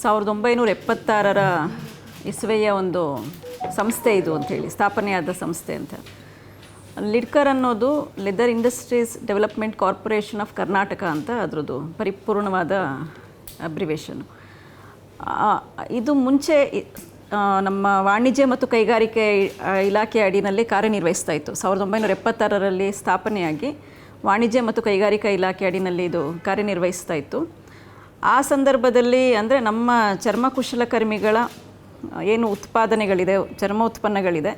1976ರ ಇಸ್ವೆಯ ಒಂದು ಸಂಸ್ಥೆ ಇದು ಅಂಥೇಳಿ, ಸ್ಥಾಪನೆಯಾದ ಸಂಸ್ಥೆ ಅಂತ. ಲಿಡ್ಕರ್ ಅನ್ನೋದು leather industries development corporation of Karnataka ಅಂತ ಅದರದ್ದು ಪರಿಪೂರ್ಣವಾದ ಅಬ್ರಿವೇಷನು. ಇದು ಮುಂಚೆ ನಮ್ಮ ವಾಣಿಜ್ಯ ಮತ್ತು ಕೈಗಾರಿಕೆ ಇಲಾಖೆ ಅಡಿನಲ್ಲಿ ಕಾರ್ಯನಿರ್ವಹಿಸ್ತಾ ಇತ್ತು. 1976ರಲ್ಲಿ ಸ್ಥಾಪನೆಯಾಗಿ ವಾಣಿಜ್ಯ ಮತ್ತು ಕೈಗಾರಿಕಾ ಇಲಾಖೆ ಅಡಿನಲ್ಲಿ ಇದು ಕಾರ್ಯನಿರ್ವಹಿಸ್ತಾ ಇತ್ತು. ಆ ಸಂದರ್ಭದಲ್ಲಿ ಅಂದರೆ ನಮ್ಮ ಚರ್ಮ ಕುಶಲಕರ್ಮಿಗಳ ಏನು ಉತ್ಪಾದನೆಗಳಿದೆ, ಚರ್ಮ ಉತ್ಪನ್ನಗಳಿದೆ,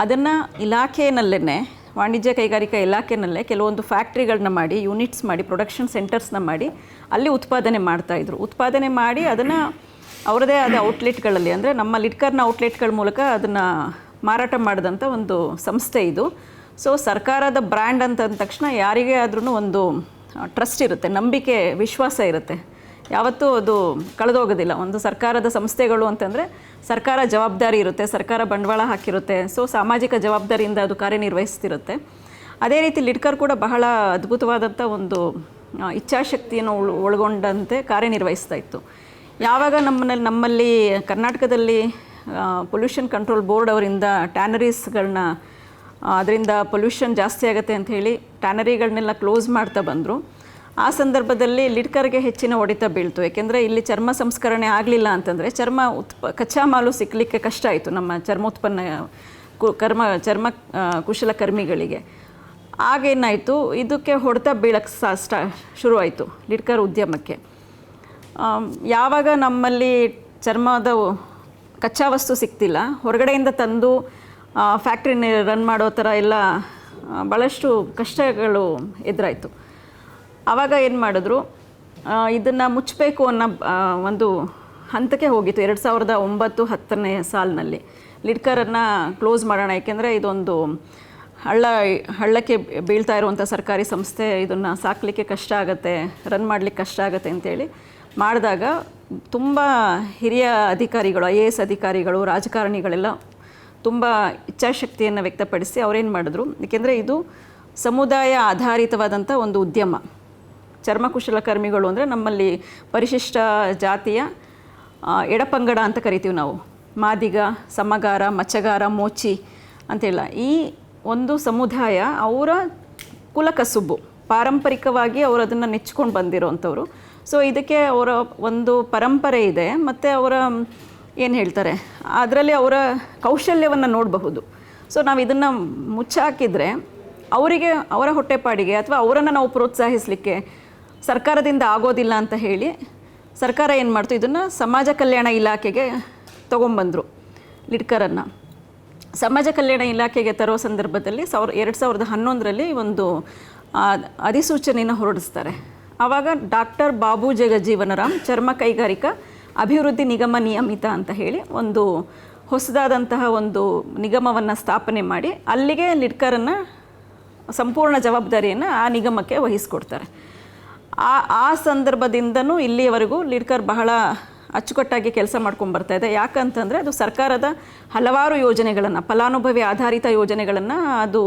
ಅದನ್ನು ಇಲಾಖೆಯಲ್ಲೇ, ವಾಣಿಜ್ಯ ಕೈಗಾರಿಕಾ ಇಲಾಖೆಯಲ್ಲೇ ಕೆಲವೊಂದು ಫ್ಯಾಕ್ಟ್ರಿಗಳನ್ನ ಮಾಡಿ, ಯೂನಿಟ್ಸ್ ಮಾಡಿ, ಪ್ರೊಡಕ್ಷನ್ ಸೆಂಟರ್ಸ್ನ ಮಾಡಿ ಅಲ್ಲಿ ಉತ್ಪಾದನೆ ಮಾಡ್ತಾಯಿದ್ರು. ಉತ್ಪಾದನೆ ಮಾಡಿ ಅದನ್ನು ಅವರದೇ ಆದ ಔಟ್ಲೆಟ್ಗಳಲ್ಲಿ, ಅಂದರೆ ನಮ್ಮ ಲಿಡ್ಕರ್ನ ಔಟ್ಲೆಟ್ಗಳ ಮೂಲಕ ಅದನ್ನು ಮಾರಾಟ ಮಾಡಿದಂಥ ಒಂದು ಸಂಸ್ಥೆ ಇದು. ಸೊ ಸರ್ಕಾರದ ಬ್ರ್ಯಾಂಡ್ ಅಂತ ಅಂದ ತಕ್ಷಣ ಯಾರಿಗೇ ಆದ್ರೂ ಒಂದು ಟ್ರಸ್ಟ್ ಇರುತ್ತೆ, ನಂಬಿಕೆ, ವಿಶ್ವಾಸ ಇರುತ್ತೆ. ಯಾವತ್ತೂ ಅದು ಕಳೆದೋಗೋದಿಲ್ಲ. ಒಂದು ಸರ್ಕಾರದ ಸಂಸ್ಥೆಗಳು ಅಂತಂದರೆ ಸರ್ಕಾರ ಜವಾಬ್ದಾರಿ ಇರುತ್ತೆ, ಸರ್ಕಾರ ಬಂಡವಾಳ ಹಾಕಿರುತ್ತೆ. ಸೊ ಸಾಮಾಜಿಕ ಜವಾಬ್ದಾರಿಯಿಂದ ಅದು ಕಾರ್ಯನಿರ್ವಹಿಸ್ತಿರುತ್ತೆ. ಅದೇ ರೀತಿ ಲಿಡ್ಕರ್ ಕೂಡ ಬಹಳ ಅದ್ಭುತವಾದಂಥ ಒಂದು ಇಚ್ಛಾಶಕ್ತಿಯನ್ನು ಒಳಗೊಂಡಂತೆ ಕಾರ್ಯನಿರ್ವಹಿಸ್ತಾ ಇತ್ತು. ಯಾವಾಗ ನಮ್ಮಲ್ಲಿ ಕರ್ನಾಟಕದಲ್ಲಿ ಪೊಲ್ಯೂಷನ್ ಕಂಟ್ರೋಲ್ ಬೋರ್ಡ್ ಅವರಿಂದ ಟ್ಯಾನರೀಸ್ಗಳನ್ನ, ಅದರಿಂದ ಪೊಲ್ಯೂಷನ್ ಜಾಸ್ತಿ ಆಗುತ್ತೆ ಅಂಥೇಳಿ ಟ್ಯಾನರಿಗಳನ್ನೆಲ್ಲ ಕ್ಲೋಸ್ ಮಾಡ್ತಾ ಬಂದರು. ಆ ಸಂದರ್ಭದಲ್ಲಿ ಲಿಡ್ಕರ್ಗೆ ಹೆಚ್ಚಿನ ಹೊಡೆತ ಬೀಳ್ತು. ಏಕೆಂದರೆ ಇಲ್ಲಿ ಚರ್ಮ ಸಂಸ್ಕರಣೆ ಆಗಲಿಲ್ಲ ಅಂತಂದರೆ ಕಚ್ಚಾ ಮಾಲು ಸಿಕ್ಕಲಿಕ್ಕೆ ಕಷ್ಟ ಆಯಿತು ನಮ್ಮ ಚರ್ಮೋತ್ಪನ್ನ ಚರ್ಮ ಕುಶಲಕರ್ಮಿಗಳಿಗೆ. ಆಗೇನಾಯಿತು, ಇದಕ್ಕೆ ಹೊಡೆತ ಬೀಳಕ್ಕೆ ಶುರುವಾಯಿತು ಲಿಡ್ಕರ್ ಉದ್ಯಮಕ್ಕೆ. ಯಾವಾಗ ನಮ್ಮಲ್ಲಿ ಚರ್ಮದ ಕಚ್ಚಾ ವಸ್ತು ಸಿಗ್ತಿಲ್ಲ, ಹೊರಗಡೆಯಿಂದ ತಂದು ಫ್ಯಾಕ್ಟ್ರಿನ ರನ್ ಮಾಡೋ ಥರ ಎಲ್ಲ ಭಾಳಷ್ಟು ಕಷ್ಟಗಳು ಎದುರಾಯಿತು. ಆವಾಗ ಏನು ಮಾಡಿದ್ರು, ಇದನ್ನು ಮುಚ್ಚಬೇಕು ಅನ್ನೋ ಒಂದು ಹಂತಕ್ಕೆ ಹೋಗಿತ್ತು. 2009-10ನೇ ಸಾಲಿನಲ್ಲಿ ಲಿಡ್ಕರನ್ನು ಕ್ಲೋಸ್ ಮಾಡೋಣ, ಏಕೆಂದರೆ ಇದೊಂದು ಹಳ್ಳಕ್ಕೆ ಬೀಳ್ತಾ ಇರುವಂಥ ಸರ್ಕಾರಿ ಸಂಸ್ಥೆ, ಇದನ್ನು ಸಾಕಲಿಕ್ಕೆ ಕಷ್ಟ ಆಗುತ್ತೆ, ರನ್ ಮಾಡಲಿಕ್ಕೆ ಕಷ್ಟ ಆಗುತ್ತೆ ಅಂತೇಳಿ ಮಾಡಿದಾಗ ತುಂಬ ಹಿರಿಯ ಅಧಿಕಾರಿಗಳು, IAS ಅಧಿಕಾರಿಗಳು, ರಾಜಕಾರಣಿಗಳೆಲ್ಲ ತುಂಬ ಇಚ್ಛಾಶಕ್ತಿಯನ್ನು ವ್ಯಕ್ತಪಡಿಸಿ ಅವರೇನು ಮಾಡಿದ್ರು, ಏಕೆಂದರೆ ಇದು ಸಮುದಾಯ ಆಧಾರಿತವಾದಂಥ ಒಂದು ಉದ್ಯಮ. ಚರ್ಮಕುಶಲಕರ್ಮಿಗಳು ಅಂದರೆ ನಮ್ಮಲ್ಲಿ ಪರಿಶಿಷ್ಟ ಜಾತಿಯ ಎಡಪಂಗಡ ಅಂತ ಕರಿತೀವಿ ನಾವು, ಮಾದಿಗ, ಸಮಗಾರ, ಮಚ್ಚಗಾರ, ಮೋಚಿ ಅಂತೆಲ್ಲ. ಈ ಒಂದು ಸಮುದಾಯ ಅವರ ಕುಲಕಸುಬು, ಪಾರಂಪರಿಕವಾಗಿ ಅವರು ಅದನ್ನು ನೆಚ್ಕೊಂಡು ಬಂದಿರೋವಂಥವ್ರು. ಸೊ ಇದಕ್ಕೆ ಅವರ ಒಂದು ಪರಂಪರೆ ಇದೆ, ಮತ್ತು ಅವರ ಏನು ಹೇಳ್ತಾರೆ, ಅದರಲ್ಲಿ ಅವರ ಕೌಶಲ್ಯವನ್ನು ನೋಡಬಹುದು. ಸೊ ನಾವು ಇದನ್ನು ಮುಚ್ಚಾಕಿದರೆ ಅವರಿಗೆ, ಅವರ ಹೊಟ್ಟೆಪಾಡಿಗೆ ಅಥವಾ ಅವರನ್ನು ನಾವು ಪ್ರೋತ್ಸಾಹಿಸಲಿಕ್ಕೆ ಸರ್ಕಾರದಿಂದ ಆಗೋದಿಲ್ಲ ಅಂತ ಹೇಳಿ ಸರ್ಕಾರ ಏನು ಮಾಡ್ತು, ಇದನ್ನು ಸಮಾಜ ಕಲ್ಯಾಣ ಇಲಾಖೆಗೆ ತೊಗೊಂಬಂದರು ಲಿಡ್ಕರನ್ನು. ಸಮಾಜ ಕಲ್ಯಾಣ ಇಲಾಖೆಗೆ ತರೋ ಸಂದರ್ಭದಲ್ಲಿ 2011ರಲ್ಲಿ ಒಂದು ಅಧಿಸೂಚನೆಯನ್ನು ಹೊರಡಿಸ್ತಾರೆ. ಆವಾಗ ಡಾಕ್ಟರ್ ಬಾಬು ಜಗಜೀವನರಾಮ್ ಚರ್ಮ ಕೈಗಾರಿಕಾ ಅಭಿವೃದ್ಧಿ ನಿಗಮ ನಿಯಮಿತ ಅಂತ ಹೇಳಿ ಒಂದು ಹೊಸದಾದಂತಹ ಒಂದು ನಿಗಮವನ್ನು ಸ್ಥಾಪನೆ ಮಾಡಿ ಅಲ್ಲಿಗೆ ಲಿಡ್ಕರನ್ನು ಸಂಪೂರ್ಣ ಜವಾಬ್ದಾರಿಯನ್ನು ಆ ನಿಗಮಕ್ಕೆ ವಹಿಸ್ಕೊಡ್ತಾರೆ. ಆ ಸಂದರ್ಭದಿಂದನೂ ಇಲ್ಲಿಯವರೆಗೂ ಲಿಡ್ಕರ್ ಬಹಳ ಅಚ್ಚುಕಟ್ಟಾಗಿ ಕೆಲಸ ಮಾಡ್ಕೊಂಡು ಬರ್ತಾ ಇದೆ. ಯಾಕಂತಂದರೆ ಅದು ಸರ್ಕಾರದ ಹಲವಾರು ಯೋಜನೆಗಳನ್ನು, ಫಲಾನುಭವಿ ಆಧಾರಿತ ಯೋಜನೆಗಳನ್ನು ಅದು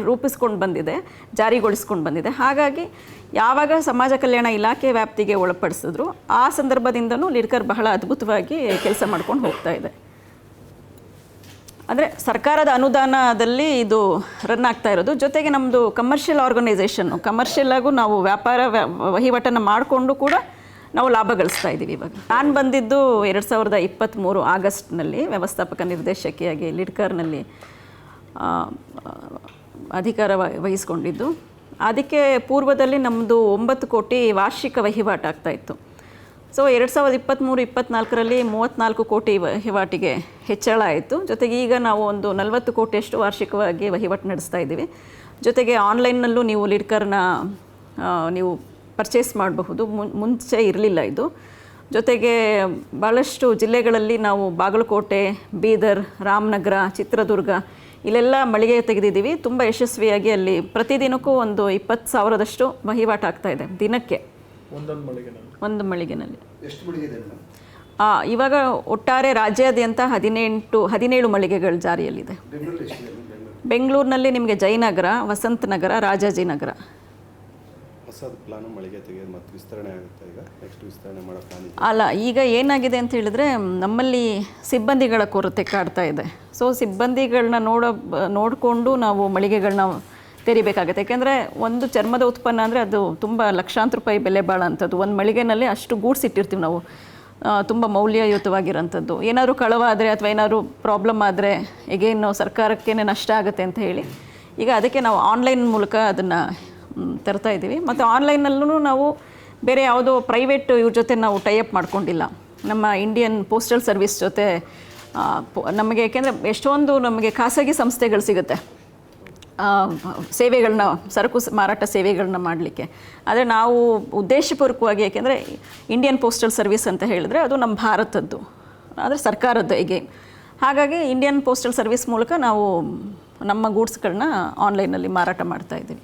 ರೂಪಿಸ್ಕೊಂಡು ಬಂದಿದೆ, ಜಾರಿಗೊಳಿಸ್ಕೊಂಡು ಬಂದಿದೆ. ಹಾಗಾಗಿ ಯಾವಾಗ ಸಮಾಜ ಕಲ್ಯಾಣ ಇಲಾಖೆ ವ್ಯಾಪ್ತಿಗೆ ಒಳಪಡಿಸಿದ್ರು ಆ ಸಂದರ್ಭದಿಂದನೂ ಲಿಡ್ಕರ್ ಬಹಳ ಅದ್ಭುತವಾಗಿ ಕೆಲಸ ಮಾಡ್ಕೊಂಡು ಹೋಗ್ತಾ ಇದೆ. ಅಂದರೆ ಸರ್ಕಾರದ ಅನುದಾನದಲ್ಲಿ ಇದು ರನ್ ಆಗ್ತಾ ಇರೋದು. ಜೊತೆಗೆ ನಮ್ಮದು ಕಮರ್ಷಿಯಲ್ ಆರ್ಗನೈಸೇಷನ್ನು, ಕಮರ್ಷಿಯಲ್ಲಾಗೂ ನಾವು ವ್ಯಾಪಾರ ವಹಿವಾಟನ್ನು ಮಾಡಿಕೊಂಡು ಕೂಡ ನಾವು ಲಾಭ ಗಳಿಸ್ತಾ ಇದ್ದೀವಿ. ಇವಾಗ ನಾನು ಬಂದಿದ್ದು 2023 ಆಗಸ್ಟ್ನಲ್ಲಿ ವ್ಯವಸ್ಥಾಪಕ ನಿರ್ದೇಶಕಿಯಾಗಿ ಲಿಡ್ಕರ್ನಲ್ಲಿ ಅಧಿಕಾರ ವಹಿಸ್ಕೊಂಡಿದ್ದು. ಅದಕ್ಕೆ ಪೂರ್ವದಲ್ಲಿ ನಮ್ಮದು 9 ಕೋಟಿ ವಾರ್ಷಿಕ ವಹಿವಾಟು ಆಗ್ತಾಯಿತ್ತು. ಸೊ 2023-24ರಲ್ಲಿ 34 ಕೋಟಿ ವಹಿವಾಟಿಗೆ ಹೆಚ್ಚಳ ಆಯಿತು. ಜೊತೆಗೆ ಈಗ ನಾವು ಒಂದು 40 ಕೋಟಿಯಷ್ಟು ವಾರ್ಷಿಕವಾಗಿ ವಹಿವಾಟು ನಡೆಸ್ತಾ ಇದ್ದೀವಿ. ಜೊತೆಗೆ ಆನ್ಲೈನ್ನಲ್ಲೂ ನೀವು ಲಿಡ್ಕರ್ನ ನೀವು ಪರ್ಚೇಸ್ ಮಾಡಬಹುದು, ಮುಂಚೆ ಇರಲಿಲ್ಲ ಇದು. ಜೊತೆಗೆ ಭಾಳಷ್ಟು ಜಿಲ್ಲೆಗಳಲ್ಲಿ ನಾವು ಬಾಗಲಕೋಟೆ, ಬೀದರ್, ರಾಮನಗರ, ಚಿತ್ರದುರ್ಗ ಇಲ್ಲೆಲ್ಲ ಮಳಿಗೆ ತೆಗೆದಿದ್ದೀವಿ. ತುಂಬ ಯಶಸ್ವಿಯಾಗಿ ಅಲ್ಲಿ ಪ್ರತಿದಿನಕ್ಕೂ ಒಂದು 20,000ದಷ್ಟು ವಹಿವಾಟು ಆಗ್ತಾಯಿದೆ ದಿನಕ್ಕೆ, ಒಂದು ಮಳಿಗೆನಲ್ಲಿ. ಇವಾಗ ಒಟ್ಟಾರೆ ರಾಜ್ಯಾದ್ಯಂತ 17 ಮಳಿಗೆಗಳು ಜಾರಿಯಲ್ಲಿದೆ. ಬೆಂಗಳೂರಿನಲ್ಲಿ ನಿಮಗೆ ಜಯನಗರ, ವಸಂತನಗರ, ರಾಜಾಜಿನಗರ, ಹೊಸದು ಪ್ಲಾನು ಮಳಿಗೆ ತೆಗೆಯೋದು ಮತ್ತು ವಿಸ್ತರಣೆ ಆಗುತ್ತೆ. ಈಗ ನೆಕ್ಸ್ಟ್ ವಿಸ್ತರಣೆ ಮಾಡೋ ಪ್ಲಾನ್ ಇದೆ? ಅಲ್ಲ, ಈಗ ಏನಾಗಿದೆ ಅಂತ ಹೇಳಿದರೆ ನಮ್ಮಲ್ಲಿ ಸಿಬ್ಬಂದಿಗಳ ಕೊರತೆ ಕಾಡ್ತಾ ಇದೆ. ಸೊ ಸಿಬ್ಬಂದಿಗಳನ್ನ ನೋಡಿಕೊಂಡು ನಾವು ಮಳಿಗೆಗಳನ್ನ ತೆರಿಬೇಕಾಗುತ್ತೆ. ಯಾಕೆಂದರೆ ಒಂದು ಚರ್ಮದ ಉತ್ಪನ್ನ ಅಂದರೆ ಅದು ತುಂಬ ಲಕ್ಷಾಂತರ ರೂಪಾಯಿ ಬೆಲೆ ಬಾಳೋಂಥದ್ದು. ಒಂದು ಮಳಿಗೆನಲ್ಲಿ ಅಷ್ಟು ಗೂಡ್ಸ್ ಇಟ್ಟಿರ್ತೀವಿ ನಾವು, ತುಂಬ ಮೌಲ್ಯಯುತವಾಗಿರೋಂಥದ್ದು. ಏನಾದರೂ ಕಳವಾದರೆ ಅಥವಾ ಏನಾದರೂ ಪ್ರಾಬ್ಲಮ್ ಆದರೆ ಈಗೇನು ಸರ್ಕಾರಕ್ಕೇ ನಷ್ಟ ಆಗುತ್ತೆ ಅಂತ ಹೇಳಿ ಈಗ ಅದಕ್ಕೆ ನಾವು ಆನ್ಲೈನ್ ಮೂಲಕ ಅದನ್ನು ತರ್ತಾ ಇದ್ದೀವಿ. ಮತ್ತು ಆನ್ಲೈನಲ್ಲೂ ನಾವು ಬೇರೆ ಯಾವುದೋ ಪ್ರೈವೇಟ್ ಇವ್ರ ಜೊತೆ ನಾವು ಟೈಅಪ್ ಮಾಡ್ಕೊಂಡಿಲ್ಲ. ನಮ್ಮ ಇಂಡಿಯನ್ ಪೋಸ್ಟಲ್ ಸರ್ವಿಸ್ ಜೊತೆ ನಮಗೆ, ಏಕೆಂದರೆ ಎಷ್ಟೊಂದು ನಮಗೆ ಖಾಸಗಿ ಸಂಸ್ಥೆಗಳು ಸಿಗುತ್ತೆ ಸೇವೆಗಳನ್ನ, ಸರಕು ಮಾರಾಟ ಸೇವೆಗಳನ್ನ ಮಾಡಲಿಕ್ಕೆ. ಆದರೆ ನಾವು ಉದ್ದೇಶಪೂರ್ವಕವಾಗಿ, ಏಕೆಂದರೆ ಇಂಡಿಯನ್ ಪೋಸ್ಟಲ್ ಸರ್ವಿಸ್ ಅಂತ ಹೇಳಿದ್ರೆ ಅದು ನಮ್ಮ ಭಾರತದ್ದು, ಆದರೆ ಸರ್ಕಾರದ್ದು ಎಗೇನ್. ಹಾಗಾಗಿ ಇಂಡಿಯನ್ ಪೋಸ್ಟಲ್ ಸರ್ವಿಸ್ ಮೂಲಕ ನಾವು ನಮ್ಮ ಗೂಡ್ಸ್ಗಳನ್ನ ಆನ್ಲೈನಲ್ಲಿ ಮಾರಾಟ ಮಾಡ್ತಾಯಿದ್ದೀವಿ.